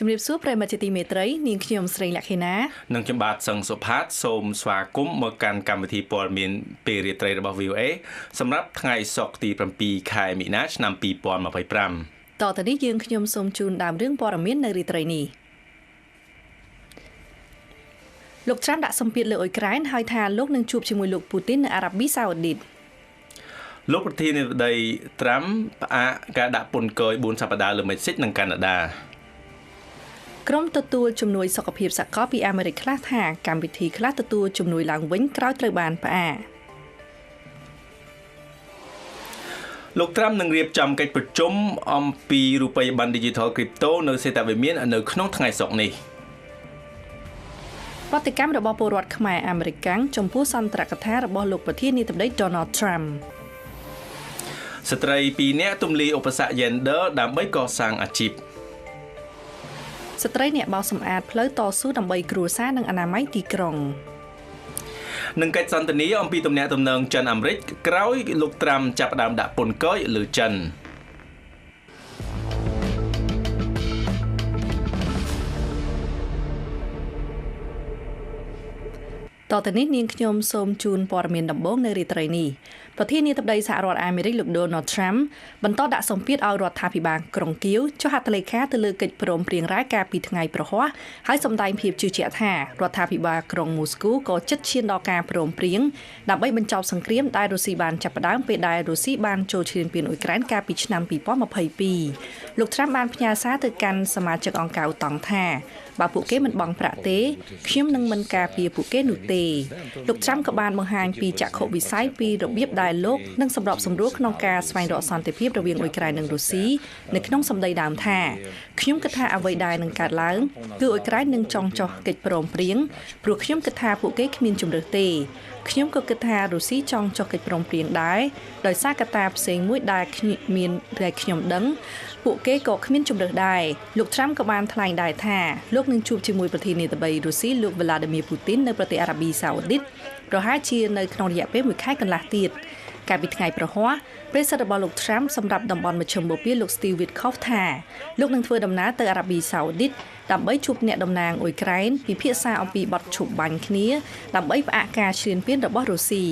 ជំរាបសួរប្រិយមិត្តជាទីមេត្រីនាងខ្ញុំស្រីលក្ខិណានិងខ្ញុំបាទសឹងសុផាតសូមស្វាគមន៍មកកាន់កម្មវិធីព័ត៌មានពេលរាត្រីរបស់ VOA សម្រាប់ថ្ងៃសុក្រទី7ខែមីនាឆ្នាំ2025តទៅនេះយើងខ្ញុំសូមជូនដើមរឿងព័ត៌មាននៅរាត្រីនេះលោកត្រាំដាក់សម្ពាធលើអ៊ុយក្រែនហើយថាលោកនឹងជួបជាមួយលោកពូទីននៅអារ៉ាប៊ីសាអូឌីតលោកប្រធានាធិបតីត្រាំផ្អាកការដាក់ពន្ធគយ4សប្តាហ៍លើមេស៊ីកនិងកាណាដាក្រុមទទួលជំនួយសុខភាពសកលពីអាមេរិកខ្លះថាកម្មវិធីខ្លះទទួលជំនួយឡើងវិញក្រោយត្រូវបានផ្អាកលោកត្រាំនឹងរៀបចំកិច្ចប្រជុំអំពីរូបិយប័ណ្ណ Digital Crypto នៅសេតាវិមាននៅក្នុងថ្ងៃសុក្រនេះប្រតិកម្មរបស់ពលរដ្ឋខ្មែរអាមេរិកចំពោះសន្ទរកថារបស់លោកប្រធានាធិបតី Donald Trump ស្ត្រី2នាក់ទម្លាយឧបសគ្គ gender ដើម្បីកសាងអាជីពស្ត្រីអ្នកបោសសម្អាតផ្លូវតស៊ូដើម្បីគ្រួសារនិងអនាម័យទីក្រុងនឹងកិច្ចសន្ទនាអំពីទំនាក់ទំនងចិនអាមេរិកក្រោយលោកត្រាំចាប់ផ្ដើមដាក់ពន្ធគយលើចិនតទៅនេះនាងខ្ញុំសូមជូនព័ត៌មានដំបូងនៅរាត្រីនេះប្រធានាធិបតីសហរដ្ឋអាមេរិកលោក Donald Trump បន្តដាក់សម្ពាធឲ្យរដ្ឋាភិបាលក្រុងគៀវចុះហត្ថលេខាទៅលើកិច្ចព្រមព្រៀងរ៉ាកាលពីថ្ងៃប្រហ័សហើយសម្ដែងភាពជឿជាក់ថារដ្ឋាភិបាលក្រុងមូស្គូក៏ជិតឈានដល់ការព្រមព្រៀងដើម្បីបញ្ចប់សង្គ្រាមដែលរុស្ស៊ីបានចាប់ផ្ដើមពេលដែលរុស្ស៊ីបានចូលឈ្លានពានអ៊ុយក្រែនកាលពីឆ្នាំ2022លោក Trump បានផ្ញើសារទៅកាន់សមាជិកអង្គការឧតុង្គថាបើពួកគេមិនបង់ប្រាក់ទេខ្ញុំនឹងមិនការពារពួកគេនោះទេលោក Trump ក៏បានបង្ហាញពីចក្ខុវិស័យពីរបៀបដែលលោកនឹងសម្របសម្រួលក្នុងការស្វែងរកសន្តិភាពរវាងអ៊ុយក្រែននិងរុស្ស៊ីនៅក្នុងសម្ដីដើមថាខ្ញុំគិតថាអ្វីដែលនឹងកើតឡើងគឺអ៊ុយក្រែននឹងចង់ចោះកិច្ចព្រមព្រៀងព្រោះខ្ញុំគិតថាពួកគេគ្មានជម្រើសទេខ្ញុំក៏គិតថារុស្ស៊ីចង់ចុះកិច្ចព្រមព្រៀងដែរដោយសារកត្តាផ្សេងមួយដែលខ្ញុំដឹងពួកគេក៏គ្មានជម្រើសដែរលោក Trump ក៏បានថ្លែងដែរថាលោកនឹងជួបជាមួយប្រធានាធិបតីរុស្ស៊ីលោក Vladimir Putin នៅប្រទេសអារ៉ាប៊ីសាអូឌីតប្រហែលជានៅក្នុងរយៈពេល1ខែកន្លះទៀតកាលពីថ្ងៃប្រហ័សប្រធានរបស់លោក Trump សម្រាប់តំបន់មជ្ឈមបូព៌ាលោក Steve Witkoff ថាលោកនឹងធ្វើដំណើរទៅអារ៉ាប៊ីសាអូឌីតដើម្បីជួបអ្នកតំណាងអ៊ុយក្រែនពិភាក្សាអំពីបទឈប់បាញ់គ្នាដើម្បីផ្អាកការឈ្លានពានរបស់រុស្ស៊ី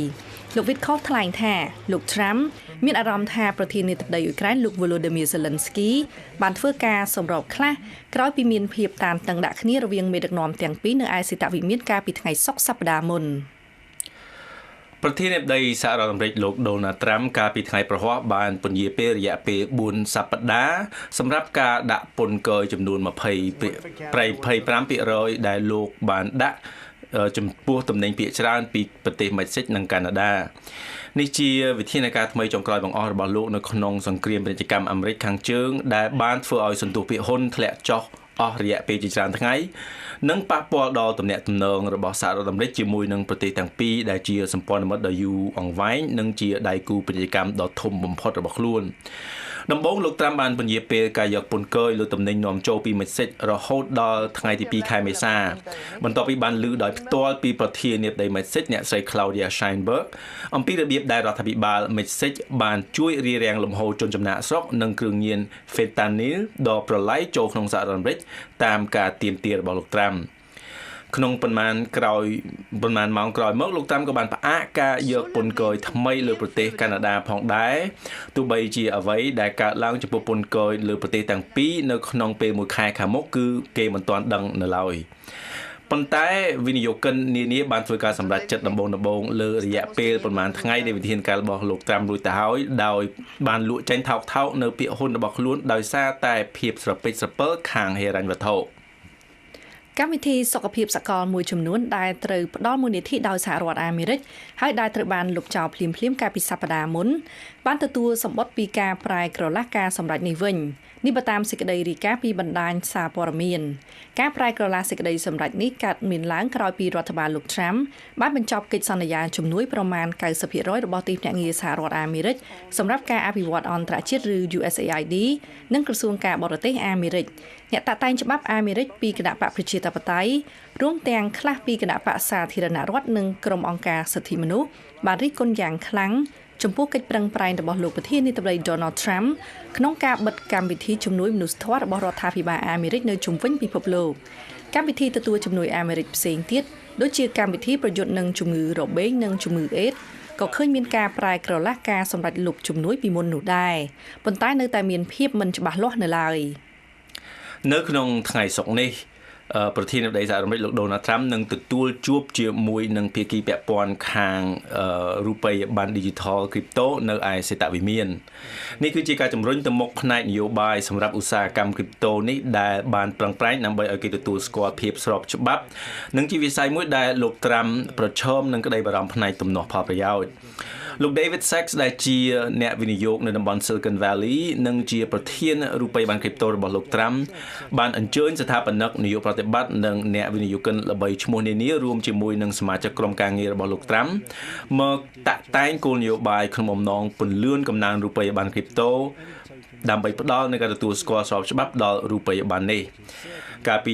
លោក Witkoff ថ្លែងថាលោក Trump មានអារម្មណ៍ថាប្រធានាធិបតីអ៊ុយក្រែនលោក Volodymyr Zelensky បានធ្វើការសម្របខ្លះក្រោយពីមានភាពតានតឹងដាក់គ្នារវាងមេដឹកនាំទាំងពីរនៅឯសេតវិមានកាលពីថ្ងៃសុក្រសប្តាហ៍មុនប្រធានាធិបតីសហរដ្ឋអាមេរិកលោក Donald Trump កាលពីថ្ងៃប្រហ័សបានពន្យាពេលរយៈពេល4សប្តាហ៍សម្រាប់ការដាក់ពន្ធគយចំនួន25% ដែលលោកបានដាក់ចំពោះតំណែងភាគច្រើនពីប្រទេសមិចស៊ិកនិងកាណាដានេះជាវិធានការថ្មីចុងក្រោយបង្អស់របស់លោកនៅក្នុងសង្គ្រាមពាណិជ្ជកម្មអាមេរិកខាងជើងដែលបានធ្វើឲ្យសន្ទុះភាគហ៊ុនធ្លាក់ចុះអស់រយៈពេលជាច្រើនថ្ងៃនិងប៉ះពាល់ដល់ទំនាក់ទំនងរបស់សហរដ្ឋអាមេរិកជាមួយនឹងប្រទេសទាំងពីរដែលជាសម្ព័ន្ធមិត្តដ៏យូរអង្វែងនិងជាដៃគូពាណិជ្ជកម្មដ៏ធំបំផុតរបស់ខ្លួនដំបូងលោកត្រាំបានពន្យាពេលការយកពន្ធគយលើទំនិញនាំចូលពីមិចស៊ិករហូតដល់ថ្ងៃទី2ខែមេសាបន្ទាប់ពីបានលើកដោយផ្ទាល់ពីប្រធានាធិបតីមិចស៊ិកអ្នកស្រី Claudia Sheinberg អំពីរបៀបដែលរដ្ឋាភិបាលមិចស៊ិកបានជួយរារាំងលំហូរជនចំណាកស្រុកនិងគ្រឿងញៀន Fentanyl ដ៏ប្រឡាយចូលក្នុងសហរដ្ឋអាមេរិកតាមការទាមទាររបស់លោកត្រាំក្នុងប៉ុន្មានម៉ោងក្រោយមកលោកត្រាំក៏បានផ្អាកការយកពន្ធគយថ្មីលើប្រទេសកាណាដាផងដែរទោះបីជាអ្វីដែលកើតឡើងចំពោះពន្ធគយលើប្រទេសទាំងពីរនៅក្នុងពេល1ខែខាងមុខគឺគេមិនទាន់ដឹងនៅឡើយប៉ុន្តែវិនិយោគិននានាបានធ្វើការសម្រេចចិត្តដំបូងលើរយៈពេលប្រហែលថ្ងៃនៃវិធានការរបស់លោកត្រាំរួចទៅហើយដោយបានលក់ចេញថោកនៅពាក្យហ៊ុនរបស់ខ្លួនដោយសារតែភាពស្រពេចស្រពិលខាងហិរញ្ញវត្ថុកម្មវិធីសុខភាពសកលមួយចំនួនដែលត្រូវផ្ដល់មូលនិធិដោយសហរដ្ឋអាមេរិកហើយដែលត្រូវបានលុបចោលភ្លាមកាលពីសប្តាហ៍មុនបានទទួលសម្បត្តិពីការប្រែក្រឡាស់ការសម្រេចនេះវិញនេះបើតាមសេចក្តីរាយការណ៍ពីបណ្ដាញសារព័ត៌មានការប្រែក្រឡាស់សេចក្តីសម្រេចនេះកើតមានឡើងក្រោយពីរដ្ឋបាលលោក Trump បានបញ្ចប់កិច្ចសន្យាជំនួយប្រមាណ 90% របស់ទីភ្នាក់ងារសហរដ្ឋអាមេរិកសម្រាប់ការអភិវឌ្ឍអន្តរជាតិឬ USAID និងក្រសួងការបរទេសអាមេរិកអ្នកតាក់តែងច្បាប់អាមេរិកពីគណៈបកប្រជាធិបតេយ្យរួមទាំងខ្លះពីគណៈបកសាធារណរដ្ឋនិងក្រុមអង្គការសិទ្ធិមនុស្សបានរិះគន់យ៉ាងខ្លាំង ចំពោះកិច្ចប្រឹងប្រែងរបស់លោកប្រធានាធិបតី Donald Trump ក្នុងការបិទកម្មវិធីជំនួយមនុស្សធម៌របស់រដ្ឋាភិបាលអាមេរិកនៅជុំវិញពិភពលោកកម្មវិធីទទួលជំនួយអាមេរិកផ្សេងទៀតដូចជាកម្មវិធីប្រយុទ្ធនឹងជំងឺរបេងនិងជំងឺអេដស៍ក៏ឃើញមានការប្រែក្រឡាស់ការសម្រេចលុបជំនួយពីមុននោះដែរប៉ុន្តែនៅតែមានភាពមិនច្បាស់លាស់នៅឡើយនៅក្នុងថ្ងៃសុក្រនេះប្រធានាធិបតីសហរដ្ឋអាមេរិកលោក Donald Trump នឹងទទួលជួបជាមួយនឹងភាគីពាក់ព័ន្ធខាងរូបិយប័ណ្ណ Digital Crypto នៅឯសេតវិមាននេះគឺជាការជំរុញទៅមុខផ្នែកនយោបាយសម្រាប់ឧស្សាហកម្ម Crypto នេះដែលបានប្រឹងប្រែងដើម្បីឲ្យគេទទួលស្គាល់ភាពស្របច្បាប់និងជាវិស័យមួយដែលលោក Trump ប្រឈមនឹងក្តីបារម្ភផ្នែកទំនាស់ផលប្រយោជន៍លោក David Sachs ដែលជាអ្នកវិនិយោគនៅតំបន់ Silicon Valley និងជាប្រធានរូបិយប័ណ្ណ Crypto របស់លោក Trump បានអញ្ជើញស្ថាបនិកនយោបាយប្រតិបត្តិនិងអ្នកវិនិយោគិនល្បីឈ្មោះនានារួមជាមួយនឹងសមាជិកក្រុមការងាររបស់លោក Trump មកតាក់តែងគោលនយោបាយក្នុងបំណងពន្លឿនកំណើនរូបិយប័ណ្ណ Crypto ដើម្បីផ្ដល់នូវការទទួលស្គាល់ស្របច្បាប់ដល់រូបិយប័ណ្ណនេះកាលពី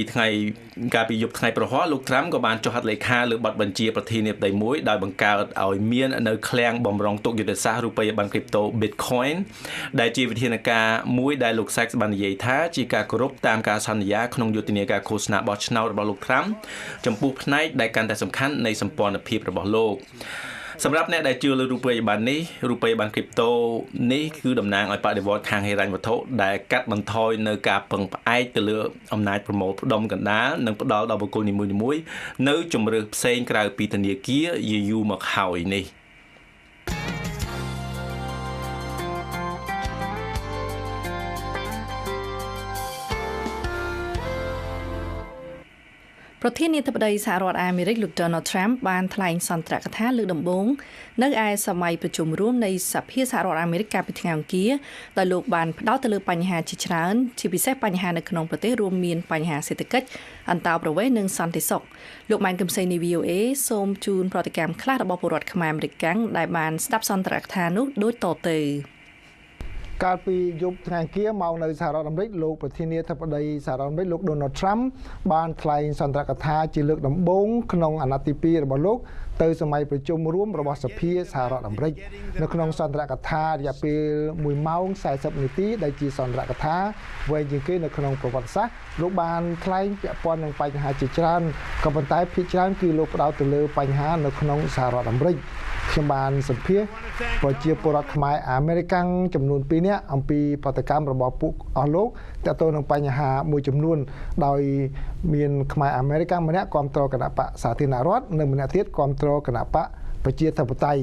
យប់ថ្ងៃប្រហ័សលោក Trump ក៏បានចុះហត្ថលេខាលើបទបញ្ជាប្រធានាធិបតីមួយដោយបង្កើតឲ្យមាននៅឃ្លាំងបំរុងទុកយុទ្ធសាស្ត្ររូបិយប័ណ្ណ Crypto Bitcoin ដែលជាវិធានការមួយដែលលោក Sachs បាននិយាយថាជាការគោរពតាមការសន្យាក្នុងយុទ្ធនាការឃោសនាបោះឆ្នោតរបស់លោក Trump ចំពោះផ្នែកដែលកាន់តែសំខាន់នៃសម្ព័ន្ធភាពរបស់លោកសម្រាប់អ្នកដែលជឿលើរូបិយប័ណ្ណនេះរូបិយប័ណ្ណ Crypto នេះគឺតំណាងឲ្យបដិវត្តន៍ខាងហិរញ្ញវត្ថុដែលកាត់បន្ថយនៅការពឹងផ្អែកទៅលើអំណាចប្រមូលផ្ដុំកណ្ដាលនិងផ្ដល់ដល់បុគ្គលនីមួយៗនៅជម្រើសផ្សេងក្រៅពីធនាគារយូរមកហើយនេះប្រធានាធិបតីសហរដ្ឋអាមេរិកលោក Donald Trump បានថ្លែងសន្ទរកថាលើកដំបូងនៅឯសម័យប្រជុំរួមនៃសភាសហរដ្ឋអាមេរិកកាលពីថ្ងៃអង្គារដោយលោកបានផ្ដោតទៅលើបញ្ហាជាច្រើនជាពិសេសបញ្ហានៅក្នុងប្រទេសរួមមានបញ្ហាសេដ្ឋកិច្ចអន្តោប្រវេសន៍និងសន្តិសុខលោកម៉ែនកំសីនៃ VOA សូមជូនប្រតិកម្មខ្លះរបស់ពលរដ្ឋខ្មែរអាមេរិកកាំងដែលបានស្ដាប់សន្ទរកថានោះដូចតទៅកាលពីយប់ថ្ងៃអង្គារមកនៅសហរដ្ឋអាមេរិកលោកប្រធានាធិបតីសហរដ្ឋអាមេរិកលោក Donald Trump បានថ្លែងសន្ទរកថាជាលើកដំបូងក្នុងអាណត្តិទី2របស់លោកទៅសម័យប្រជុំរួមរបស់សភាសហរដ្ឋអាមេរិកនៅក្នុងសន្ទរកថារយៈពេល1ម៉ោង40នាទីដែលជាសន្ទរកថាវែងជាងគេនៅក្នុងប្រវត្តិសាស្ត្រលោកបានថ្លែងពាក់ព័ន្ធនឹងបញ្ហាជាច្រើនក៏ប៉ុន្តែភាគច្រើនគឺលោកផ្ដោតទៅលើបញ្ហានៅក្នុងសហរដ្ឋអាមេរិកខ្ញុំបានសម្ភាសប្រជាពលរដ្ឋខ្មែរអាមេរិកចំនួន2នាក់អំពីប្រតិកម្មរបស់ពួកអស់លោកទាក់ទងនឹងបញ្ហាមួយចំនួនដោយមានខ្មែរអាមេរិកម្នាក់គាំទ្រគណៈបកសាធារណរដ្ឋនិងម្នាក់ទៀតគាំទ្រគណៈបកប្រជាធិបតេយ្យ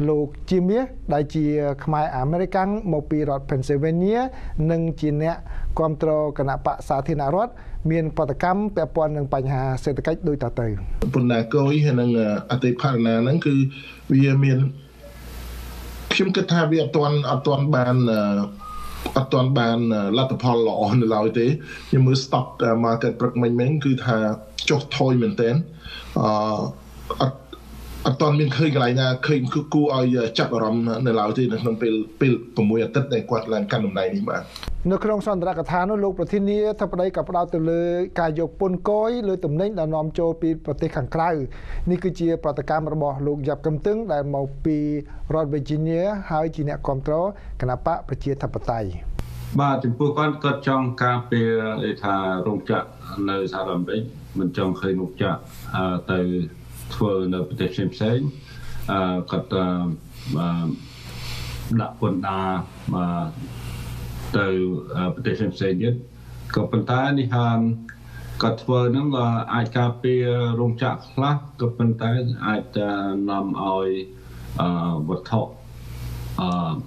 លោកជាមាសដែលជាខ្មែរអាមេរិកមកពីរដ្ឋ Pennsylvania និងជាអ្នកគាំទ្រគណៈបកសាធារណរដ្ឋមានប្រតិកម្មពាក់ព័ន្ធនឹងបញ្ហាសេដ្ឋកិច្ចដូចតទៅបណ្ណាគយហើយនឹងអតិផរណាហ្នឹងគឺវាមានខ្ញុំគិតថាវាអត់ទាន់បានលទ្ធផលល្អនៅឡើយទេខ្ញុំមើល stock market ព្រឹកមិញគឺថាចុះថយមែនទែនអត់ទាន់មានឃើញកន្លែងណាឃើញគួរឲ្យចាប់អារម្មណ៍នៅឡើយទេនៅក្នុងពេល6អាទិត្យដែលគាត់ឡើងកាន់តំណែងនេះបាទនៅក្នុងសន្ទរកថានោះលោកប្រធានាធិបតីក៏ផ្ដោតទៅលើការយកពន្ធគយលើទំនិញដែលនាំចូលពីប្រទេសខាងក្រៅនេះគឺជាប្រតិកម្មរបស់លោកយ៉ាប់កំទឹងដែលមកពីរដ្ឋ Virginia ហើយជាអ្នកគាំទ្រគណបកប្រជាធិបតេយ្យបាទចំពោះគាត់ចង់ការពារថារោងចក្រនៅសហរដ្ឋអាមេរិកមិនចង់ឃើញរោងចក្រទៅធ្វើនៅប្រទេសផ្សេងគាត់ដាក់ពន្ធដារទៅប្រទេសផ្សេងទៀតក៏ប៉ុន្តែនេះគាត់ធ្វើហ្នឹងអាចការពាររោងចក្រខ្លះក៏ប៉ុន្តែអាចនាំឲ្យវត្ថុ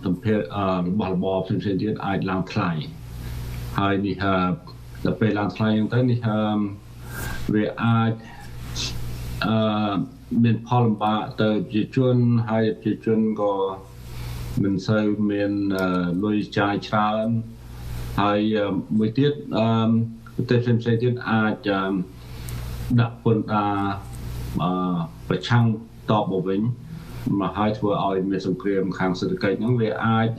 ទំភាររបស់របរផ្សេងៗទៀតអាចឡើងថ្លៃហើយនេះដល់ពេលឡើងថ្លៃហ្នឹងទៅនេះវាអាចមានផលលំបាកទៅប្រជាជនហើយប្រជាជនក៏មិនសូវមានលុយចាយច្រើនហើយមួយទៀតប្រទេសផ្សេងៗទៀតអាចដាក់ពន្ធដារប្រឆាំងតបមកវិញមកហើយធ្វើឲ្យមានសង្គ្រាមខាងសេដ្ឋកិច្ចហ្នឹងវាអាច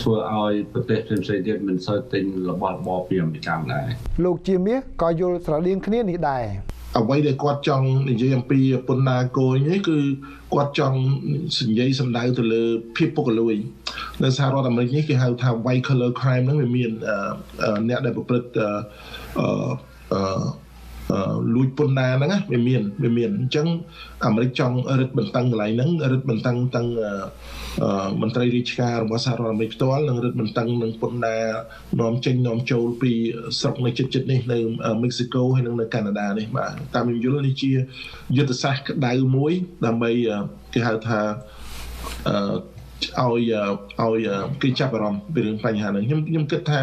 ធ្វើឲ្យប្រទេសផ្សេងៗទៀតមិនសូវទិញរបស់របរពីអាមេរិកដែរលោកជាមាសក៏យល់ស្រដៀងគ្នានេះដែរ អ្វីដែលគាត់ចង់និយាយអំពីពន្ធដារគោនេះគឺគាត់ចង់និយាយសំដៅទៅលើភាពពុករលួយនៅសហរដ្ឋអាមេរិកនេះគេហៅថា white collar crime ហ្នឹងវាមានអ្នកដែលប្រព្រឹត្តលួចពន្ធដារហ្នឹងវាមានអញ្ចឹងអាមេរិកចង់រឹតបន្តឹងកន្លែងហ្នឹងរឹតបន្តឹងទាំងមន្ត្រីរាជការរបស់សហរដ្ឋអាមេរិកផ្ទាល់និងរឹតបន្តឹងនឹងពន្ធដារនាំចេញនាំចូលពីស្រុកនៅជិតៗនេះនៅមិចស៊ីកូហើយនិងនៅកាណាដានេះបាទតាមខ្ញុំយល់នេះជាយុទ្ធសាស្ត្រក្តៅមួយដើម្បីគេហៅថាឲ្យគេចាប់អារម្មណ៍ពីរឿងបញ្ហាហ្នឹងខ្ញុំគិតថា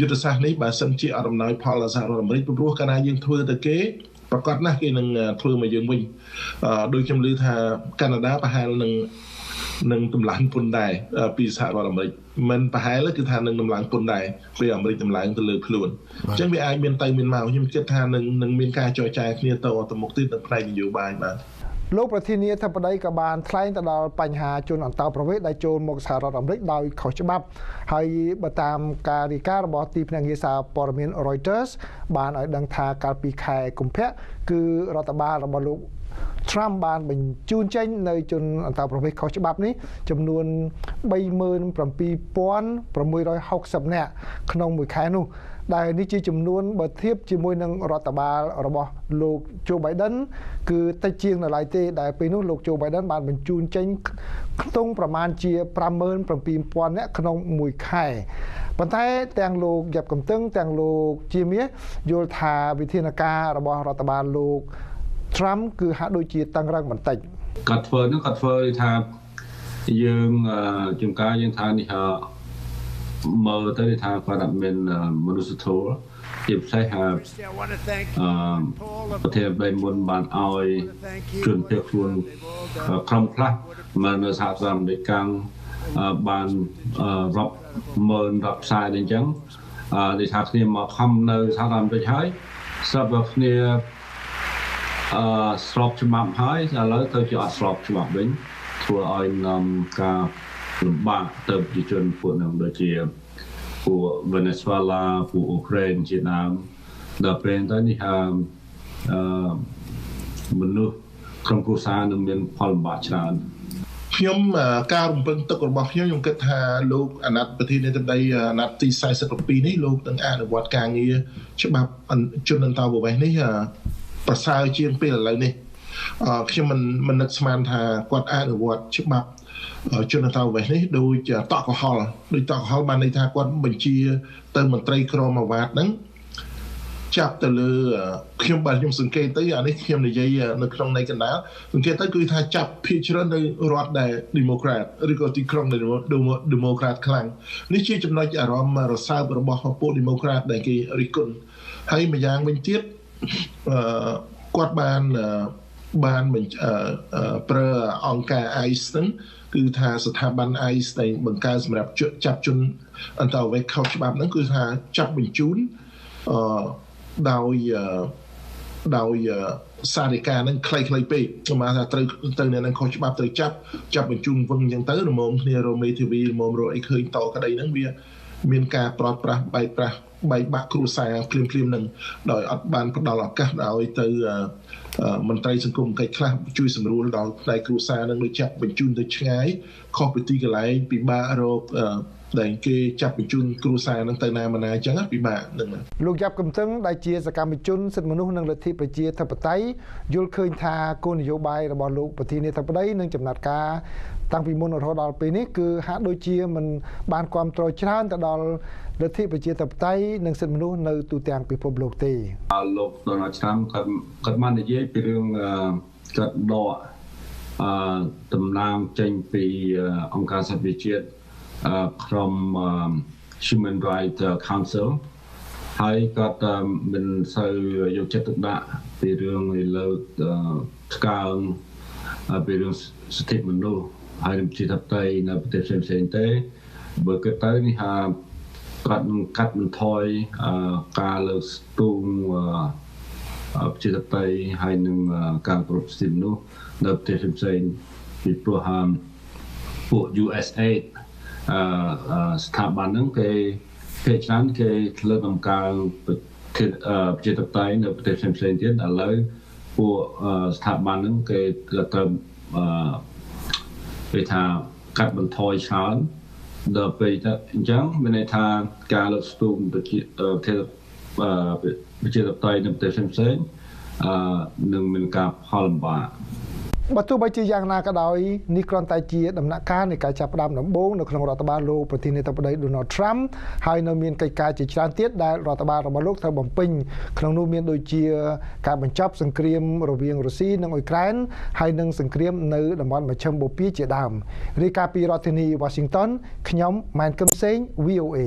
យុទ្ធសាស្ត្រនេះបើសិនជាអត់អំណោយផលដល់សហរដ្ឋអាមេរិកព្រោះកាលណាយើងធ្វើទៅគេប្រកាសណាស់គេនឹងធ្វើមកយើងវិញដូចខ្ញុំឮថាកាណាដាប្រហែលនឹងតម្លើងពន្ធដែរពីសហរដ្ឋអាមេរិកមិនប្រហែលគឺថានឹងតម្លើងពន្ធដែរពេលអាមេរិកតម្លើងទៅលើខ្លួនអញ្ចឹងវាអាចមានទៅមានមកខ្ញុំគិតថានឹងមានការចរចាគ្នាទៅមុខទៀតនៅផ្នែកនយោបាយបាទលោកប្រធានាធិបតីក៏បានថ្លែងទៅដល់បញ្ហាជនអន្តោប្រវេសន៍ដែលចូលមកសហរដ្ឋអាមេរិកដោយខុសច្បាប់ហើយបើតាមការរាយការណ៍របស់ទីភ្នាក់ងារសារព័ត៌មាន Reuters បានឲ្យដឹងថាកាលពីខែកុម្ភៈគឺរដ្ឋបាលរបស់លោក Trump បានបញ្ជូនចេញនៅជនអន្តោប្រវេសន៍ខុសច្បាប់នេះចំនួន 37,660 នាក់ក្នុងមួយខែនោះដែលនេះជាចំនួនបើធៀបជាមួយនឹងរដ្ឋបាលរបស់លោក Joe Biden គឺតិចជាងនៅឡើយទេដែលពេលនោះលោក Joe Biden បានបញ្ជូនចេញខ្ទង់ប្រមាណជា 57,000 នាក់ក្នុងមួយខែប៉ុន្តែទាំងលោកយ៉ាប់កំទឹងទាំងលោកជាមាសយល់ថាវិធានការរបស់រដ្ឋបាលលោក Trump គឺហាក់ដូចជាតឹងរ៉ឹងបន្តិចគាត់ធ្វើថាយើងជំការយើងថានេះមើលទៅថាគាត់អត់មានមនុស្សធម៌ជាពិសេសប្រទេសបីមុនបានឲ្យជនភៀសខ្លួនក្រុមខ្លះមកនៅសហរដ្ឋអាមេរិកបានរាប់ម៉ឺនរាប់ផ្សាយអញ្ចឹងដែលថាគ្នាមកខំនៅសហរដ្ឋអាមេរិកហើយស្រាប់តែគ្នាស្របច្បាប់ហើយឥឡូវទៅជាអត់ស្របច្បាប់វិញធ្វើឲ្យនាំការលំបាកទៅប្រជាជនពួកនឹងដូចជាពួក Venezuela ពួក Ukraine ជាដើមដល់ពេលទៅនេះមនុស្សក្រុមគ្រួសារនឹងមានផលលំបាកច្រើនខ្ញុំការរំពឹងទុករបស់ខ្ញុំគិតថាលោកអាណត្តិប្រធានាធិបតីអាណត្តិទី47នេះលោកនឹងអនុវត្តការងារច្បាប់ជនអន្តោប្រវេសន៍នេះប្រសើរជាងពេលឥឡូវនេះខ្ញុំមិននឹកស្មានថាគាត់អនុវត្តច្បាប់ជនអន្តោប្រវេសន៍នេះដូចតក់កុហលបានន័យថាគាត់បញ្ជាទៅមន្ត្រីក្រមអាវ៉ាតហ្នឹងចាប់ទៅលើខ្ញុំសង្កេតទៅអានេះខ្ញុំនិយាយនៅក្នុងនៃកណ្ដាលសង្កេតទៅគឺថាចាប់ភាគច្រើននៅរដ្ឋដែល Democrat ឬក៏ទីក្រុងដែល Democrat ខ្លាំងនេះជាចំណុចអារម្មណ៍រសើបរបស់ពួក Democrat ដែលគេរិះគន់ហើយម្យ៉ាងវិញទៀតគាត់បានប្រើអង្គការ ICE ហ្នឹងគឺថាស្ថាប័ន ICE ដែលបង្កើតសម្រាប់ចាប់ជនអន្តោប្រវេសន៍ខុសច្បាប់ហ្នឹងគឺថាចាប់បញ្ជូនដោយសារដីកាហ្នឹងខ្លីៗពេកខ្ញុំថាត្រូវអ្នកហ្នឹងខុសច្បាប់ត្រូវចាប់បញ្ជូនវឹងអញ្ចឹងទៅរមុំគ្នារមេធាវីរមុំរកអីឃើញតក្តីហ្នឹងវាមានការប្រត់ប្រាស់បែកបាក់គ្រួសារភ្លាមហ្នឹងដោយអត់បានផ្ដល់ឱកាសឲ្យទៅមន្ត្រីសង្គមកិច្ចខ្លះជួយសម្រួលដល់ផ្នែកគ្រួសារនឹងដូចចាប់បញ្ជូនទៅឆ្ងាយខុសពីទីកន្លែងពិបាករកដែលគេចាប់បញ្ជូនគ្រួសារនឹងទៅណាអញ្ចឹងពិបាកនឹងលោកយ៉ាប់កំទឹងដែលជាសកម្មជនសិទ្ធិមនុស្សនិងលទ្ធិប្រជាធិបតេយ្យយល់ឃើញថាគោលនយោបាយរបស់លោកប្រធានាធិបតីនិងចំណាត់ការតាំងពីមុនរហូតដល់ពេលនេះគឺហាក់ដូចជាមិនបានគ្រប់គ្រងច្រើនទៅដល់លទ្ធិប្រជាធិបតេយ្យនិងសិទ្ធិមនុស្សនៅទូទាំងពិភពលោកទេលោក Donald Trump គាត់បាននិយាយពីរឿងគាត់ដកតំណាងចេញពីអង្គការសហប្រជាជាតិក្រុម Human Rights Council ហើយគាត់មិនសូវយកចិត្តទុកដាក់ពីរឿងលើកស្កើងពីរឿងសិទ្ធិមនុស្សហើយប្រជាធិបតេយ្យនៅប្រទេសផ្សេងៗទេបើគិតទៅនេះគាត់នឹងកាត់បន្ថយការលើកស្ទួងប្រជាធិបតេយ្យហើយនឹងការប្រព្រឹត្តសិទ្ធិមនុស្សនៅប្រទេសផ្សេងៗពីព្រោះពួក USAID ស្ថាប័នហ្នឹងគេច្រើនគេលើកតម្កើងប្រជាធិបតេយ្យនៅប្រទេសផ្សេងៗទៀតឥឡូវ ពួកស្ថាប័នហ្នឹងគេត្រូវគេថាកាត់បន្ថយច្រើនដល់ពេលទៅអញ្ចឹងមានន័យថាការលើកស្ទួយប្រជាធិបតេយ្យនៅប្រទេសផ្សេងៗនឹងមានការផលលំបាក បើទោះបីជាយ៉ាងណាក៏ដោយនេះគ្រាន់តែជាដំណាក់កាលនៃការចាប់ផ្ដើមដំបូងនៅក្នុងរដ្ឋបាលលោកប្រធានាធិបតី Donald Trump ហើយនៅមានកិច្ចការជាច្រើនទៀតដែលរដ្ឋបាលរបស់លោកត្រូវបំពេញក្នុងនោះមានដូចជាការបញ្ចប់សង្គ្រាមរវាងរុស្ស៊ីនិងអ៊ុយក្រែនហើយនិងសង្គ្រាមនៅតំបន់មជ្ឈិមបូព៌ាជាដើមរាយការណ៍ពីរដ្ឋធានី Washington ខ្ញុំម៉ែនកឹមសេង VOA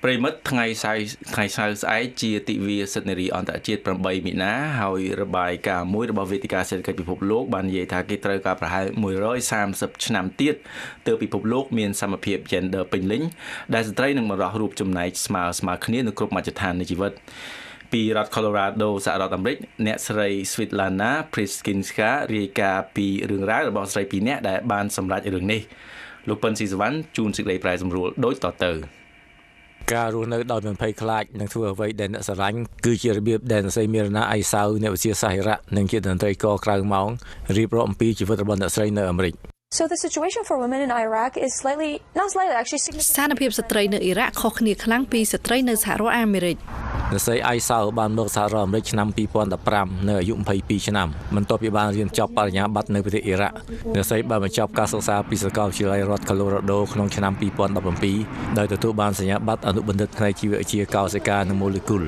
ប្រិមិត្តថ្ងៃសៅរ៍ស្អែកជាទិវាសិទ្ធិនារីអន្តរជាតិ8មីនាហើយរបាយការណ៍មួយរបស់វេទិកាសេដ្ឋកិច្ចពិភពលោកបាននិយាយថាគេត្រូវការប្រហែល130ឆ្នាំទៀតទើបពិភពលោកមានសមភាព gender ពេញលេញដែលស្ត្រីនឹងបង្រោះរូបចំណែកស្មើគ្នានៅគ្រប់មជ្ឈដ្ឋាននៃជីវិតពីរដ្ឋ Colorado សហរដ្ឋអាមេរិកអ្នកស្រី Svetlana Priskinska រាយការណ៍ពីរឿងរ៉ាវរបស់ស្រី2នាក់ដែលបានសម្រេចរឿងនេះលោកប៉ុនស៊ីសវណ្ណជួនសេចក្តីប្រែសម្រួលដូចតទៅការរស់នៅដោយមិនភ័យខ្លាចនិងធ្វើអ្វីដែលអ្នកស្រឡាញ់គឺជារបៀបដែលអ្នកស្រីមីរណាអៃសាវអ្នកវិទ្យាសាស្ត្រអ៊ីរ៉ាក់និងជាតន្ត្រីករក្រៅម៉ោងរៀបរាប់អំពីជីវិតរបស់អ្នកស្រីនៅអាមេរិក So the situation for women in Iraq is not slightly actually significant. ស្ថានភាពស្ត្រីនៅអ៊ីរ៉ាក់ខុសគ្នាខ្លាំងពីស្ត្រីនៅសហរដ្ឋអាមេរិក អ្នកស្រីអៃសាវបានមកសហរដ្ឋអាមេរិកឆ្នាំ2015នៅអាយុ22ឆ្នាំបន្ទាប់ពីបានរៀនចប់បរិញ្ញាបត្រនៅប្រទេសអ៊ីរ៉ាក់អ្នកស្រីបានបញ្ចប់ការសិក្សាពីសាកលវិទ្យាល័យរដ្ឋ Colorado ក្នុងឆ្នាំ2017ដោយទទួលបានសញ្ញាបត្រអនុបណ្ឌិតផ្នែកជីវវិទ្យាកោសិកានិងម៉ូលេគុល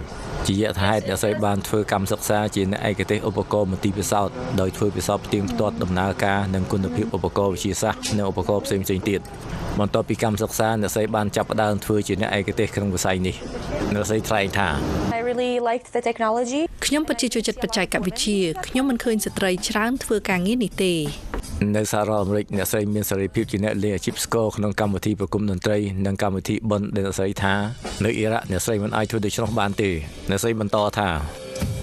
ជាយថាហេតុអ្នកស្រីបានធ្វើកម្មសិក្សាជាអ្នកឯកទេសឧបករណ៍មន្ទីរពិសោធន៍ដោយធ្វើពិសោធន៍ផ្ទៀងផ្ទាត់ដំណើរការនិងគុណភាពឧបករណ៍វិទ្យាសាស្ត្រនិងឧបករណ៍ផ្សេងៗទៀតបន្ទាប់ពីកម្មសិក្សាអ្នកស្រីបានចាប់ផ្ដើមធ្វើជាអ្នកឯកទេសក្នុងវិស័យនេះអ្នកស្រីថ្លែងថា I really liked the technology. ខ្ញុំពិតជាចូលចិត្តបច្ចេកវិទ្យាខ្ញុំមិនឃើញស្ត្រីច្រើនធ្វើការងារនេះទេនៅសហរដ្ឋអាមេរិកអ្នកស្រីមានសេរីភាពជាអ្នកលេងអាជីពស្គរក្នុងកម្មវិធីប្រគំតន្ត្រីនិងកម្មវិធីបុណ្យដែលអ្នកស្រីថានៅអ៊ីរ៉ាក់អ្នកស្រីមិនអាចធ្វើដូច្នោះបានទេអ្នកស្រីបន្តថា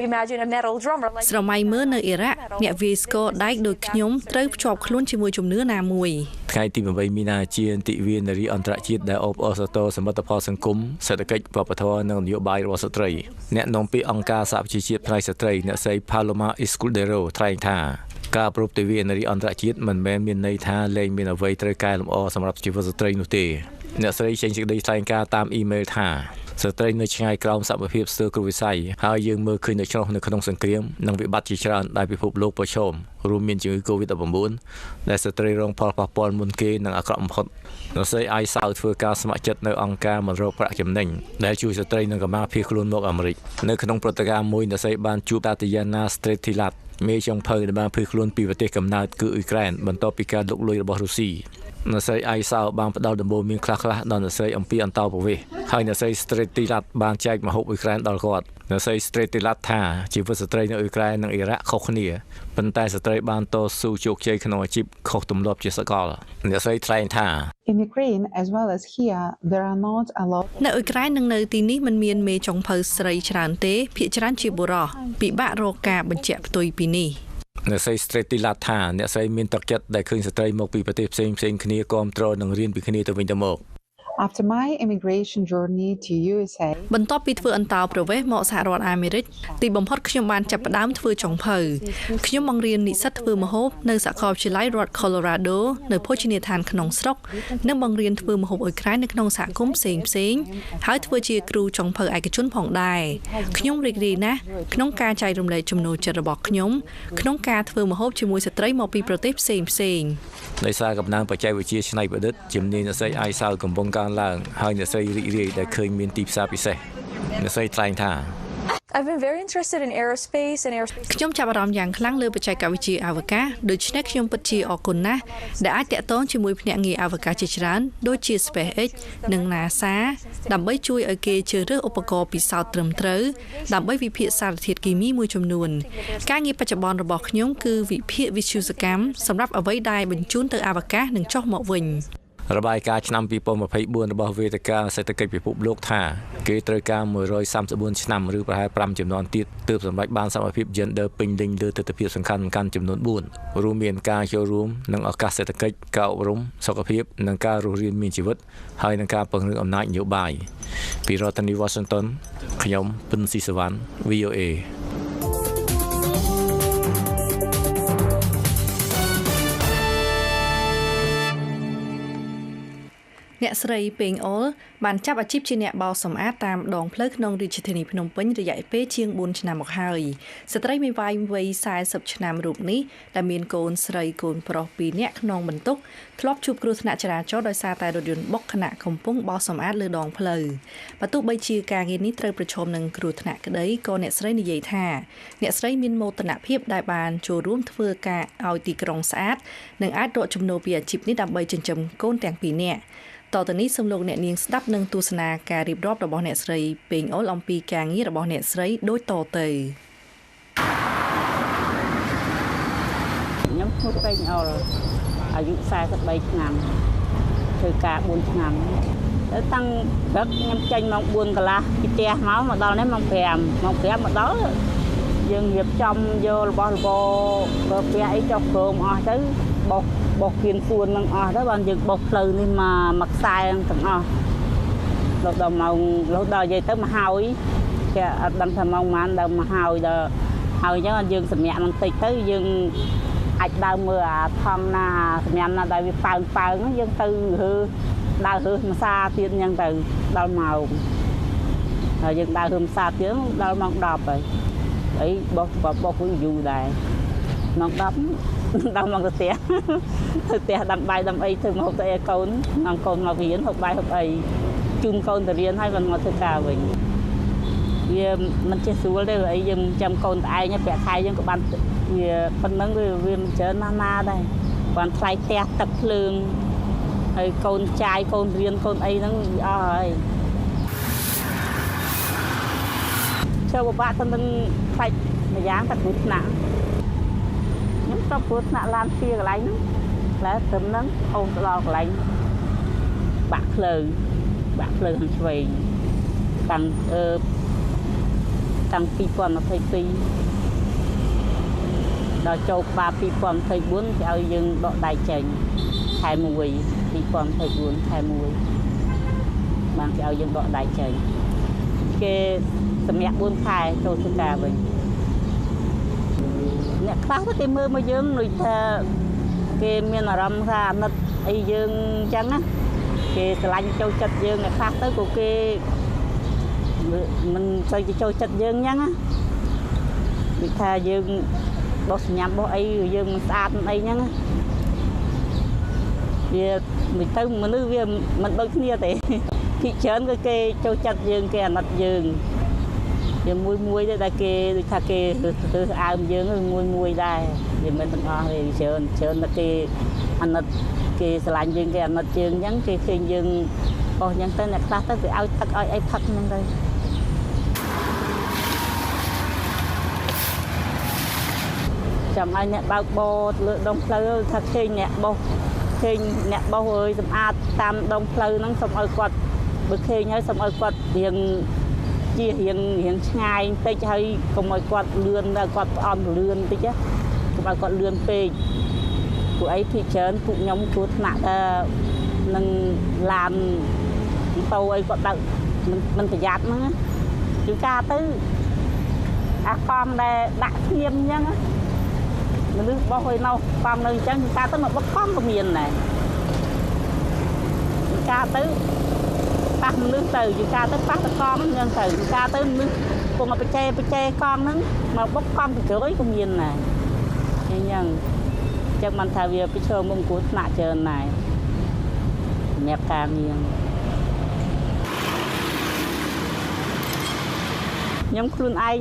Imagine a metal drummer like ស្រមៃមើលនៅអ៊ីរ៉ាក់អ្នកវាយស្គរដែកដូចខ្ញុំត្រូវភ្ជាប់ខ្លួនជាមួយជំនឿណាមួយថ្ងៃទី8មីនាជាទិវានារីអន្តរជាតិដែលអបអរសាទរសមិទ្ធផលសង្គមសេដ្ឋកិច្ចវប្បធម៌និងនយោបាយរបស់ស្ត្រីអ្នកនាំពាក្យអង្គការសហប្រជាជាតិផ្នែកស្ត្រីអ្នកស្រី Paloma Escudero ថ្លែងថាការប្រពៃទិវានារីអន្តរជាតិមិនមែនមានន័យថាលែងមានអ្វីត្រូវកែលម្អសម្រាប់ជីវិតស្ត្រីនោះទេអ្នកស្រីចេញសេចក្តីថ្លែងការណ៍តាមអ៊ីមែលថាស្ត្រីនៅឆ្ងាយក្រោមសមភាពស្ទើរគ្រប់វិស័យហើយយើងមើលឃើញនៅឆ្លោះនៅក្នុងសង្គ្រាមនិងវិបត្តិជាច្រើនដែលពិភពលោកប្រឈមរួមមានជំងឺ Covid-19 ដែលស្ត្រីរងផលប៉ះពាល់មុនគេនិងអាក្រក់បំផុតអ្នកស្រីអៃសាវធ្វើការស្ម័គ្រចិត្តនៅអង្គការមករកប្រាក់ចំណេញដែលជួយស្ត្រីនិងកម្មាភៀសខ្លួនមកអាមេរិកនៅក្នុងព្រឹត្តិការណ៍មួយអ្នកស្រីបានជួបតាទីយ៉ាណា Stretilat មេចុងភៅដែលបានភៀសខ្លួនពីប្រទេសកំណើតគឺអ៊ុយក្រែនបន្ទាប់ពីការលុកលុយរបស់រុស្ស៊ីអ្នកស្រីអៃសាវបានផ្ដល់ដំបូន្មានខ្លះៗដល់អ្នកស្រីអំពីអន្តោប្រវេសន៍ហើយអ្នកស្រី Stretilat បានចែកម្ហូបអ៊ុយក្រែនដល់គាត់អ្នកស្រី Stretilat ថាជីវិតស្ត្រីនៅអ៊ុយក្រែននិងអ៊ីរ៉ាក់ខុសគ្នាប៉ុន្តែស្ត្រីបានតស៊ូជោគជ័យក្នុងអាជីពខុសទម្លាប់ជាសកលអ្នកស្រីថ្លែងថា In Ukraine as well as here there are not a lot នៅអ៊ុយក្រែននិងនៅទីនេះមិនមានមេចុងភៅស្រីច្រើនទេភាគច្រើនជាបុរសពិបាករកការបញ្ជាក់ផ្ទុយពីនេះអ្នកស្រី Stretilat ថាអ្នកស្រីមានទឹកចិត្តដែលឃើញស្ត្រីមកពីប្រទេសផ្សេងៗគ្នាគ្រប់គ្រងនិងរៀនពីគ្នាទៅវិញទៅមក After my immigration journey to USA បន្ទាប់ពីធ្វើអន្តោប្រវេសន៍មកសហរដ្ឋអាមេរិកទីបំផុតខ្ញុំបានចាប់ផ្ដើមធ្វើចុងភៅខ្ញុំបង្រៀននិស្សិតធ្វើម្ហូបនៅសាកលវិទ្យាល័យរដ្ឋ Colorado នៅភោជនីយដ្ឋានក្នុងស្រុកនិងបង្រៀនធ្វើម្ហូបអ៊ុយក្រែននៅក្នុងសហគមន៍ផ្សេងៗហើយធ្វើជាគ្រូចុងភៅឯកជនផងដែរខ្ញុំរីករាយណាស់ក្នុងការចែករំលែកចំណូលចិត្តរបស់ខ្ញុំក្នុងការធ្វើម្ហូបជាមួយស្ត្រីមកពីប្រទេសផ្សេងៗដោយសារកំណើនបច្ចេកវិទ្យាច្នៃប្រឌិតជំនាញអ្នកស្រីអៃសាវកំពុងកើនឡើងហើយអ្នកស្រីរីករាយដែលឃើញមានទីផ្សារពិសេសអ្នកស្រីថ្លែងថា I've been very interested in aerospace and aerospace ខ្ញុំចាប់អារម្មណ៍យ៉ាងខ្លាំងលើបច្ចេកវិទ្យាអវកាសដូច្នេះខ្ញុំពិតជាអរគុណណាស់ដែលអាចតាក់ទងជាមួយភ្នាក់ងារអវកាសជាច្រើនដូចជា SpaceX និង NASA ដើម្បីជួយឲ្យគេជ្រើសរើសឧបករណ៍ពិសោធន៍ត្រឹមត្រូវដើម្បីវិភាគសារធាតុគីមីមួយចំនួនការងារបច្ចុប្បន្នរបស់ខ្ញុំគឺវិភាគវិទ្យាកម្មសម្រាប់អ្វីដែលបញ្ជូនទៅអវកាសនិងចុះមកវិញ របាយការណ៍ឆ្នាំ2024របស់វេទិកាសេដ្ឋកិច្ចពិភពលោកថាគេត្រូវការ134ឆ្នាំឬប្រហែល5ជំនាន់ទៀតទើបសម្រេចបានសមភាព gender ពេញលេញលើទិដ្ឋភាពសំខាន់ៗចំនួន4រួមមានការចូលរួមនិងឱកាសសេដ្ឋកិច្ចការអប់រំសុខភាពនិងការរស់រានមានជីវិតហើយនិងការពង្រឹងអំណាចនយោបាយពីរដ្ឋធានី Washington ខ្ញុំពិនស៊ីសវណ្ណ VOAអ្នកស្រីពេងអុលបានចាប់អាជីពជាអ្នកបោសសម្អាតតាមដងផ្លូវក្នុងរាជធានីភ្នំពេញរយៈពេលជាង4ឆ្នាំមកហើយស្ត្រីមេវាយវ័យ40ឆ្នាំរូបនេះដែលមានកូនស្រីកូនប្រុស2នាក់ក្នុងបន្ទុកធ្លាប់ជួបគ្រោះថ្នាក់ចរាចរណ៍ដោយសារតែរថយន្តបុកខណៈកំពុងបោសសម្អាតលើដងផ្លូវបើទោះបីជាការងារនេះត្រូវប្រឈមនឹងគ្រោះថ្នាក់ក្តីក៏អ្នកស្រីនិយាយថាអ្នកស្រីមានមោទនភាពដែលបានចូលរួមធ្វើការឲ្យទីក្រុងស្អាតនិងអាចរកចំណូលពីអាជីពនេះដើម្បីចិញ្ចឹមកូនទាំង2នាក់តទៅនេះសូមលោកអ្នកនាងស្ដាប់និងទស្សនាការរៀបរាប់របស់អ្នកស្រីពេងអុលអំពីការងាររបស់អ្នកស្រីដូចតទៅខ្ញុំឈ្មោះពេងអុលអាយុ43ឆ្នាំធ្វើការ4ឆ្នាំទៅតាំងព្រឹកខ្ញុំចេញម៉ោង4កន្លះពីផ្ទះមកដល់នេះម៉ោង5មកដល់យើងរៀបចំយករបស់របរប្រើប្រាស់អីចុះក្រោមអស់ទៅបោះគៀនពួននឹងអស់ទៅបានយើងបោះផ្លូវនេះមកខ្សែទាំងអស់ដល់ម៉ោងដល់និយាយទៅមកហើយគេអត់ដឹងថាម៉ោងប៉ុន្មានដល់មកហើយដល់ហើយអញ្ចឹងយើងសម្រាប់បន្តិចទៅយើងអាចដើរមើលអាធម្មតាសម្រាប់ណាដែលវាប៉ើងយើងទៅដើរម្សាទៀតអញ្ចឹងទៅដល់ម៉ោងហើយយើងដើរម្សាទៀតដល់ម៉ោង10ហើយអីបោះវិញយូរដែរម៉ោង10ដល់មកទៅផ្ទះដាំបាយដាំអីធ្វើមកទៅឲ្យកូនមករៀនហូបបាយហូបអីជូនកូនទៅរៀនហើយបានមកធ្វើការវិញវាមិនចេះស្រួលទេអីយើងចាំកូនតែឯងប្រាក់ខែយើងក៏បានវាប៉ុណ្ណឹងវាមិនច្រើនណាស់ដែរបានថ្លៃផ្ទះទឹកភ្លើងហើយកូនចាយកូនរៀនកូនអីហ្នឹងអស់ហើយចូលពិបាកទៅនឹងផ្លាច់មួយយ៉ាងតែគ្រោះថ្នាក់ខ្ញុំទៅគ្រោះថ្នាក់ឡានពីកន្លែងហ្នឹងតែត្រឹមហ្នឹងអូនទៅដល់កន្លែងបាក់ភ្លើងខាងឆ្វេងតាំង2022ដល់ចូលក្បាល2024គេឲ្យយើងដកដៃចេញខែ1 2024ខែ1បានគេឲ្យយើងដកដៃចេញគេសម្រាប់4ខែចូលធ្វើការវិញអ្នកខ្លះទៅគេមើលមកយើងដូចថាគេមានអារម្មណ៍ថាអាណិតអីយើងអញ្ចឹងណាគេស្រឡាញ់ចូលចិត្តយើងអ្នកខ្លះទៅក៏គេមិនសូវចូលចិត្តយើងអញ្ចឹងណាដូចថាយើងបោះសម្ញាប់បោះអីយើងមិនស្អាតអីអញ្ចឹងណាវាមិនទៅមនុស្សវាមិនដូចគ្នាទេភាគច្រើនគឺគេចូលចិត្តយើងគេអាណិតយើងមួយដែរគេដូចថាគេធ្វើអើមយើងមួយដែរវាមិនទាំងអស់ទេច្រើនតែគេអាណិតគេស្រឡាញ់យើងគេអាណិតយើងអញ្ចឹងគេឃើញយើងបោះអញ្ចឹងទៅអ្នកខ្លះទៅគេឲ្យទឹកឲ្យអីផឹកហ្នឹងទៅចាំឲ្យអ្នកបើកបរលើដងផ្លូវថាឃើញអ្នកបោះអើយសម្អាតតាមដងផ្លូវហ្នឹងសូមឲ្យគាត់បើឃើញហើយសូមឲ្យគាត់រៀងឆ្ងាយបន្តិចហើយកុំឲ្យគាត់លឿនដល់គាត់ផ្អន់លឿនបន្តិចណាកុំឲ្យគាត់លឿនពេកពួកអីភាគច្រើនពួកខ្ញុំគ្រោះថ្នាក់នឹងឡានម៉ូតូអីគាត់ដឹកមិនប្រយ័ត្នហ្នឹងណាជួនកាលទៅអាកង់ដែលដាក់ឈាមអញ្ចឹងមនុស្សបោះឲ្យនៅកង់នៅអញ្ចឹងជួនកាលទៅមកបុកកង់ក៏មានដែរជួនកាលទៅប៉ះមនុស្សទៅជួនកាលទៅប៉ះតកង់អញ្ចឹងទៅជួនកាលទៅមនុស្សពងបច្ចេកង់ហ្នឹងមកបុកកង់ទៅជ្រោយក៏មានដែរអញ្ចឹងចឹងបានថាវាប្រឈមមុខគ្រោះថ្នាក់ច្រើនដែរសម្រាប់ការងារខ្ញុំខ្លួនឯង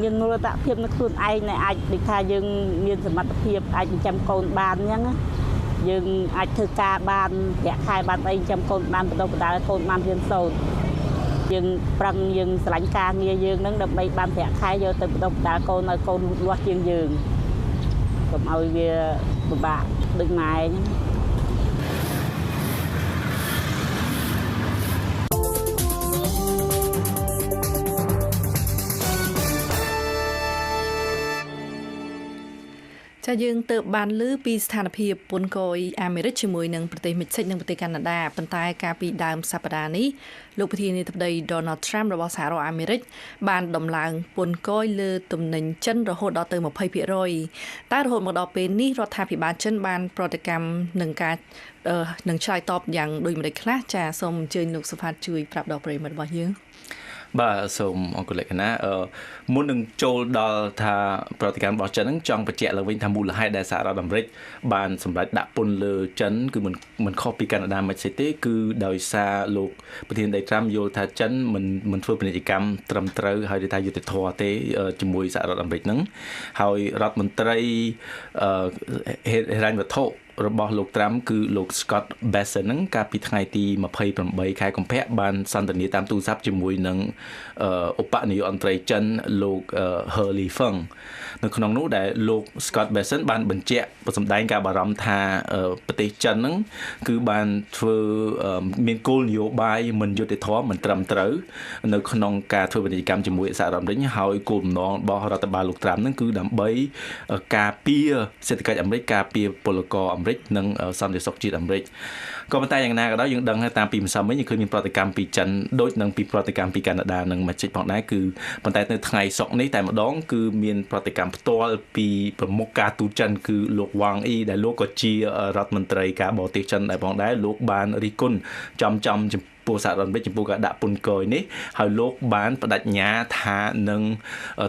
មានមូលដ្ឋានភាពនៅខ្លួនឯងដែលអាចដូចថាយើងមានសមត្ថភាពអាចចិញ្ចឹមកូនបានអញ្ចឹងយើងអាចធ្វើការបានប្រាក់ខែបានអីចិញ្ចឹមកូនបានបន្តបណ្ដាលកូនបានរៀនសូត្រយើងប្រឹងយើងស្រឡាញ់ការងារយើងនឹងដើម្បីបានប្រាក់ខែយកទៅបន្តបណ្ដាលកូនឲ្យកូនលូតលាស់ជាងយើងកុំឲ្យវាពិបាកដូចម៉ែអញ្ចឹង យើងទៅបានលើពីស្ថានភាពពន្ធគយអាមេរិកជាមួយនឹងប្រទេសមិចស៊ិកនិងប្រទេសកាណាដាប៉ុន្តែកាលពីដើមសប្តាហ៍នេះលោកប្រធានាធិបតី Donald Trump របស់សហរដ្ឋអាមេរិកបានដំឡើងពន្ធគយលើទំនិញចិនរហូតដល់ទៅ 20% តែរហូតមកដល់ពេលនេះរដ្ឋាភិបាលចិនបានប្រតិកម្មនឹងការនឹងឆ្លើយតបយ៉ាងដូចម្តេចខ្លះចាសូមអញ្ជើញលោកសុផាតជួយប្រាប់ដល់ប្រិយមិត្តរបស់យើងបាទសូមអរគុណលោកកណាមុននឹងចូលដល់ថាប្រតិកម្មរបស់ចិនហ្នឹងចង់បញ្ជាក់ឡើងវិញថាមូលហេតុដែលសហរដ្ឋអាមេរិកបានសម្រេចដាក់ពន្ធលើចិនគឺមិនខុសពីកាណាដាមិនទេគឺដោយសារលោកប្រធានាធិបតីត្រាំយល់ថាចិនមិនធ្វើពាណិជ្ជកម្មត្រឹមត្រូវហើយថាយុត្តិធម៌ទេជាមួយសហរដ្ឋអាមេរិកហ្នឹងហើយរដ្ឋមន្ត្រីហិរញ្ញវត្ថុរបស់លោកត្រាំគឺលោក Scott Bessent ហ្នឹងកាលពីថ្ងៃទី28ខែកុម្ភៈបានសន្ទនាតាមទូរស័ព្ទជាមួយនឹងឧបនាយករដ្ឋមន្ត្រីចិនលោក He Lifeng នៅក្នុងនោះដែលលោក Scott Bessent បានបញ្ជាក់សម្ដែងការបារម្ភថាប្រទេសចិនហ្នឹងគឺបានធ្វើមានគោលនយោបាយមិនយុត្តិធម៌មិនត្រឹមត្រូវនៅក្នុងការធ្វើពាណិជ្ជកម្មជាមួយសហរដ្ឋអាមេរិកហើយគោលបំណងរបស់រដ្ឋបាលលោកត្រាំហ្នឹងគឺដើម្បីការពារសេដ្ឋកិច្ចអាមេរិកការពារពលករអាមេរិកនិងសន្តិសុខជាតិអាមេរិកក៏ប៉ុន្តែយ៉ាងណាក៏ដោយយើងដឹងថាតាមពីម្សិលមិញយើងឃើញមានប្រតិកម្មពីចិនដូចនឹងពីប្រតិកម្មពីកាណាដានិងម៉ាស៊ីកផងដែរគឺប៉ុន្តែនៅថ្ងៃសុក្រនេះតែម្ដងគឺមានប្រតិកម្មផ្ទាល់ពីប្រមុខការទូតចិនគឺលោកវ៉ាងអ៊ីដែលលោកក៏ជារដ្ឋមន្ត្រីការបរទេសចិនដែរផងដែរលោកបានរិះគន់ចំពួកសហរដ្ឋអាមេរិកចំពោះការដាក់ពន្ធគយនេះហើយលោកបានបដិញ្ញាថានឹង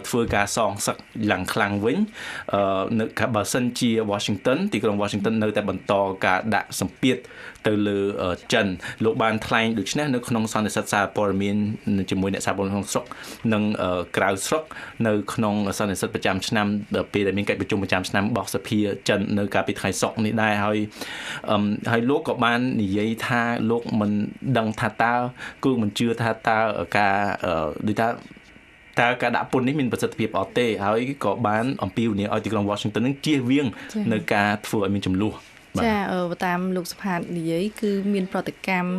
ធ្វើការសងសឹកឡើងខ្លាំងវិញនៅបើសិនជា Washington ទីក្រុង Washington នៅតែបន្តការដាក់សម្ពាធទៅលើចិនលោកបានថ្លែងដូចនេះនៅក្នុងសន្និសីទសារព័ត៌មានជាមួយអ្នកសារព័ត៌មានក្នុងស្រុកនិងក្រៅស្រុកនៅក្នុងសន្និសីទប្រចាំឆ្នាំពេលដែលមានកិច្ចប្រជុំប្រចាំឆ្នាំរបស់សភាចិននៅកាលពីថ្ងៃសុក្រនេះដែរហើយលោកក៏បាននិយាយថាលោកមិនដឹងថាតើគឺមិនជឿថាតើការដូចថាតើការដាក់ពន្ធនេះមានប្រសិទ្ធភាពអត់ទេហើយក៏បានអំពាវនាវឲ្យទីក្រុង Washington នឹងជៀសវាងនៅការធ្វើឲ្យមានចំនួនចាតាមលោកសុផាតនិយាយគឺមានប្រតិកម្ម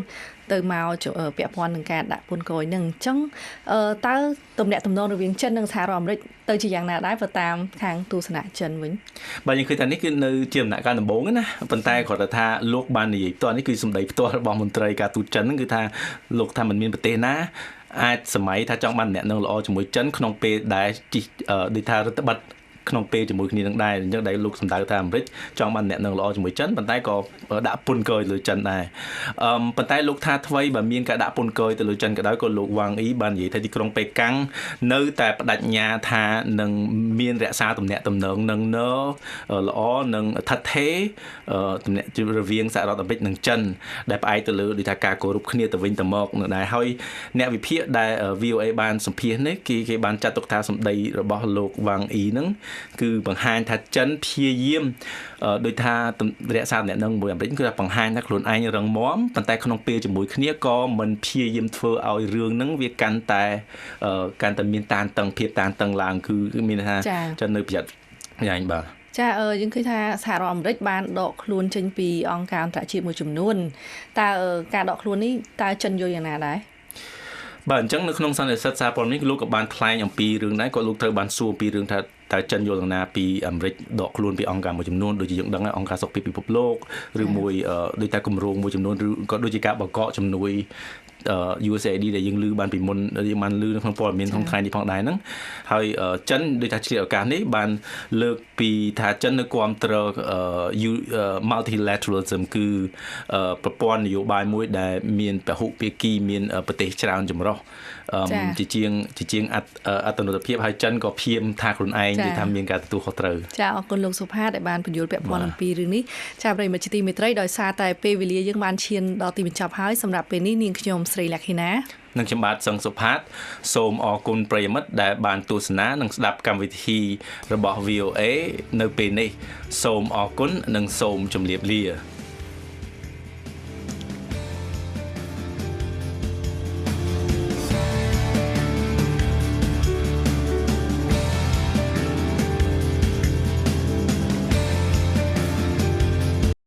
ទៅមកពាក់ព័ន្ធនឹងការដាក់ពន្ធគយនឹងអញ្ចឹងតើទំនាក់ទំនងរវាងចិននិងសហរដ្ឋអាមេរិកទៅជាយ៉ាងណាដែរបើតាមខាងទស្សនៈចិនវិញបាទយើងឃើញថានេះគឺនៅជាដំណាក់កាលដំបូងណាប៉ុន្តែគាត់ថាលោកបាននិយាយផ្ទាល់នេះគឺសម្ដីផ្ទាល់របស់មន្ត្រីការទូតចិនហ្នឹងគឺថាលោកថាមិនមានប្រទេសណាអាចសម័យថាចង់បានអ្នកនឹងល្អជាមួយចិនក្នុងពេលដែលដូចថារដ្ឋបတ်ក្នុងពេលជាមួយគ្នានឹងដែរអញ្ចឹងដែលលោកសម្ដៅថាអាមេរិកចង់បានអ្នកនឹងល្អជាមួយចិនប៉ុន្តែក៏ដាក់ពន្ធគយលើចិនដែរប៉ុន្តែលោកថាថ្មីបើមានការដាក់ពន្ធគយទៅលើចិនក៏ដោយក៏លោកវ៉ាងអ៊ីបាននិយាយថាទីក្រុងប៉េកាំងនៅតែបដិញ្ញាថានឹងមានរក្សាទំនាក់ទំនងនឹងល្អនឹងថិតថេរទំនាក់រវាងសហរដ្ឋអាមេរិកនិងចិនដែលផ្អែកទៅលើដូចថាការគោរពគ្នាទៅវិញទៅមកនៅដែរហើយអ្នកវិភាគដែល VOA បានសម្ភាសនេះគេបានចាត់ទុកថាសម្ដីរបស់លោកវ៉ាងអ៊ីហ្នឹងគឺបង្ហាញថាចិនព្យាយាមដោយថារក្សាអ្នកនឹងមួយអាមេរិកគឺថាបង្ហាញថាខ្លួនឯងរឹងមាំប៉ុន្តែក្នុងពេលជាមួយគ្នាក៏មិនព្យាយាមធ្វើឲ្យរឿងហ្នឹងវាកាន់តែមានតានតឹងភាពតានតឹងឡើងគឺមានថាចិននៅប្រយ័ត្នយ៉ាងបាទចាយើងឃើញថាសហរដ្ឋអាមេរិកបានដកខ្លួនចេញពីអង្គការអន្តរជាតិមួយចំនួនតើការដកខ្លួននេះតើចិនយល់យ៉ាងណាដែរបាទអញ្ចឹងនៅក្នុងសន្និសីទសារព័ត៌មានលោកក៏បានថ្លែងអំពីរឿងដែរក៏លោកត្រូវបានសួរអំពីរឿងថាតើចិនយល់យ៉ាងណាពីអាមេរិកដកខ្លួនពីអង្គការមួយចំនួនដូចជាយើងដឹងហើយអង្គការសុខភាពពិភពលោកឬមួយដូចតែគម្រោងមួយចំនួនឬក៏ដូចជាការបង្កកជំនួយUSAID ដែលយើងឮបានពីមុនយើងបានឮនៅក្នុងព័ត៌មានក្នុងថ្ងៃនេះផងដែរហ្នឹងហើយចិនដូចថាឆ្លៀតឱកាសនេះបានលើកពីថាចិននៅគាំទ្រmultilateralism គឺប្រព័ន្ធនយោបាយមួយដែលមានពហុភាគីមានប្រទេសច្រើនចម្រុះជាជាងអត្តនោទភាពហើយចិនក៏ព្យាយាមថាខ្លួនឯងនិយាយថាមានការទទួលខុសត្រូវចាអរគុណលោកសុផាតដែលបានពន្យល់ពាក់ព័ន្ធអំពីរឿងនេះចាប្រិយមិត្តជាទីមេត្រីដោយសារតែពេលវេលាយើងបានឈានដល់ទីបញ្ចប់ហើយសម្រាប់ពេលនេះនាងខ្ញុំស្រីលក្ខិណានិងខ្ញុំបាទសឹងសុផាតសូមអរគុណប្រិយមិត្តដែលបានទស្សនានិងស្ដាប់កម្មវិធីរបស់ VOA នៅពេលនេះសូមអរគុណនិងសូមជម្រាបលា